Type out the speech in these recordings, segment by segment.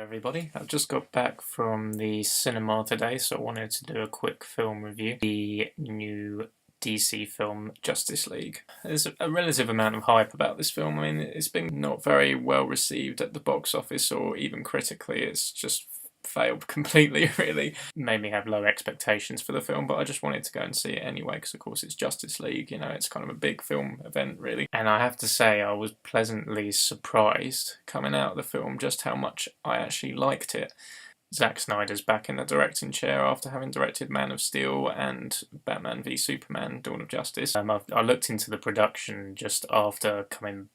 Everybody. I've just got back from the cinema today, so I wanted to do a quick film review. The new DC film Justice League. There's a relative amount of hype about this film. I mean, it's been not very well received at the box office or even critically. It's just failed completely, really. Made me have low expectations for the film, but I just wanted to go and see it anyway because of course it's Justice League, you know, it's kind of a big film event really. And I have to say I was pleasantly surprised coming out of the film just how much I actually liked it. Zack Snyder's back in the directing chair after having directed Man of Steel and Batman v Superman: Dawn of Justice. I looked into the production just after coming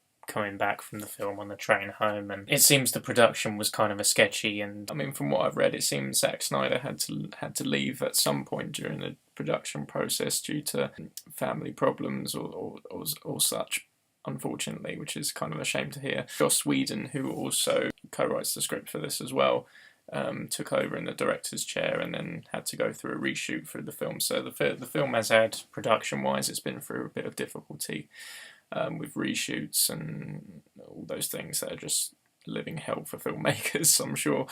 back from the film on the train home, and it seems the production was kind of a sketchy, and I mean, from what I've read, it seems Zack Snyder had to leave at some point during the production process due to family problems or such, unfortunately, which is kind of a shame to hear. Joss Whedon, who also co-writes the script for this as well, took over in the director's chair and then had to go through a reshoot for the film. So the film has had, production-wise, it's been through a bit of difficulty. With reshoots and all those things that are just living hell for filmmakers, I'm sure.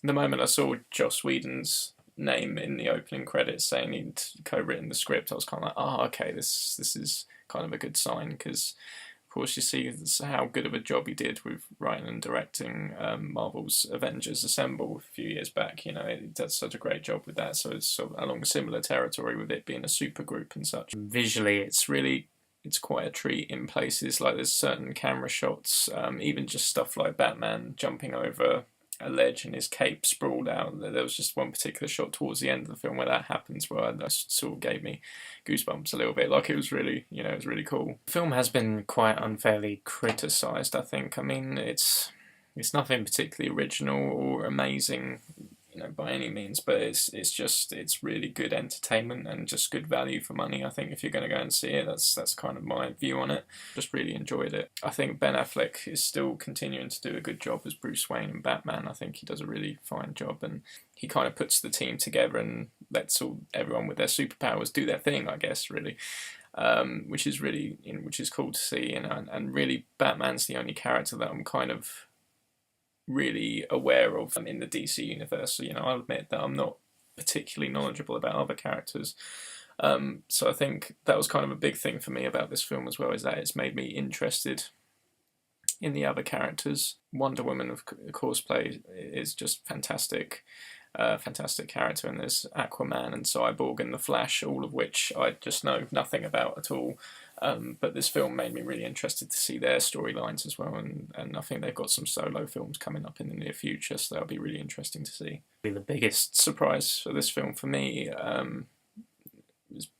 The moment I saw Joss Whedon's name in the opening credits saying he'd co-written the script, I was kind of like, oh, okay, this is kind of a good sign, because of course you see how good of a job he did with writing and directing Marvel's Avengers Assemble a few years back. You know, he does such a great job with that, so it's sort of along similar territory with it being a supergroup and such. Visually, it's quite a treat in places. Like there's certain camera shots, even just stuff like Batman jumping over a ledge and his cape sprawled out. There was just one particular shot towards the end of the film where that happens, where that sort of gave me goosebumps a little bit. Like it was really, you know, it was really cool. The film has been quite unfairly criticised, I think. I mean, it's nothing particularly original or amazing, you know, by any means, but it's really good entertainment and just good value for money. I think if you're going to go and see it, that's kind of my view on it. Just really enjoyed it. I think Ben Affleck is still continuing to do a good job as Bruce Wayne and Batman. I think he does a really fine job, and he kind of puts the team together and lets everyone with their superpowers do their thing, I guess, really. Which is cool to see, you know, and really Batman's the only character that I'm kind of really aware of in the DC universe. So, you know, I'll admit that I'm not particularly knowledgeable about other characters. So I think that was kind of a big thing for me about this film as well, is that it's made me interested in the other characters. Wonder Woman, of course, is just fantastic. Fantastic character, and there's Aquaman and Cyborg and The Flash, all of which I just know nothing about at all. But this film made me really interested to see their storylines as well, and I think they've got some solo films coming up in the near future, so that'll be really interesting to see. The biggest surprise for this film for me,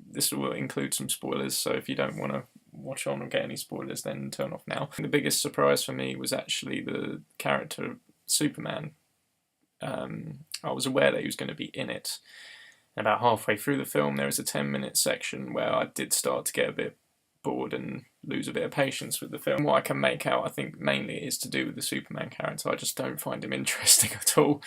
this will include some spoilers, so if you don't want to watch on or get any spoilers, then turn off now. The biggest surprise for me was actually the character Superman. I was aware that he was going to be in it. And about halfway through the film, there is a 10-minute section where I did start to get a bit bored and lose a bit of patience with the film. What I can make out, I think, mainly is to do with the Superman character. I just don't find him interesting at all.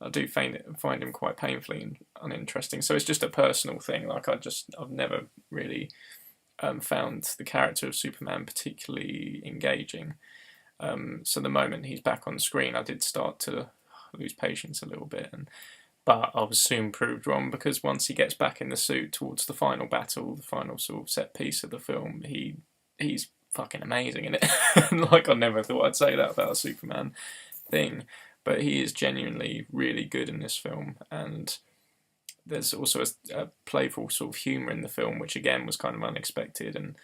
I do find him quite painfully uninteresting. So it's just a personal thing. Like I've never really found the character of Superman particularly engaging. So the moment he's back on screen, I did start to lose patience a little bit, but I was soon proved wrong, because once he gets back in the suit towards the final battle, the final sort of set piece of the film, he's fucking amazing in it. Like I never thought I'd say that about a Superman thing, but he is genuinely really good in this film, and there's also a playful sort of humour in the film, which again was kind of unexpected, and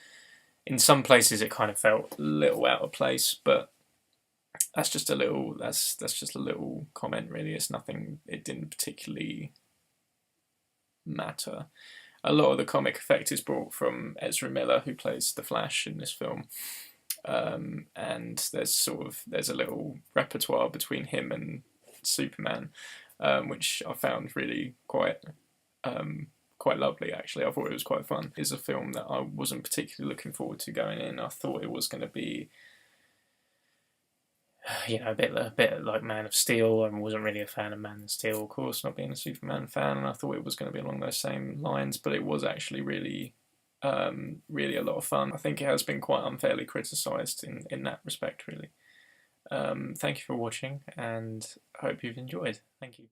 in some places it kind of felt a little out of place, but that's just a little comment, really. It's nothing. It didn't particularly matter. A lot of the comic effect is brought from Ezra Miller, who plays the Flash in this film, and there's a little repertoire between him and Superman, which I found really quite lovely. Actually, I thought it was quite fun. It's a film that I wasn't particularly looking forward to going in. I thought it was going to be, you know, a bit like Man of Steel. I wasn't really a fan of Man of Steel, of course, not being a Superman fan, and I thought it was going to be along those same lines, but it was actually really a lot of fun. I think it has been quite unfairly criticised in that respect, really. Thank you for watching, and I hope you've enjoyed. Thank you.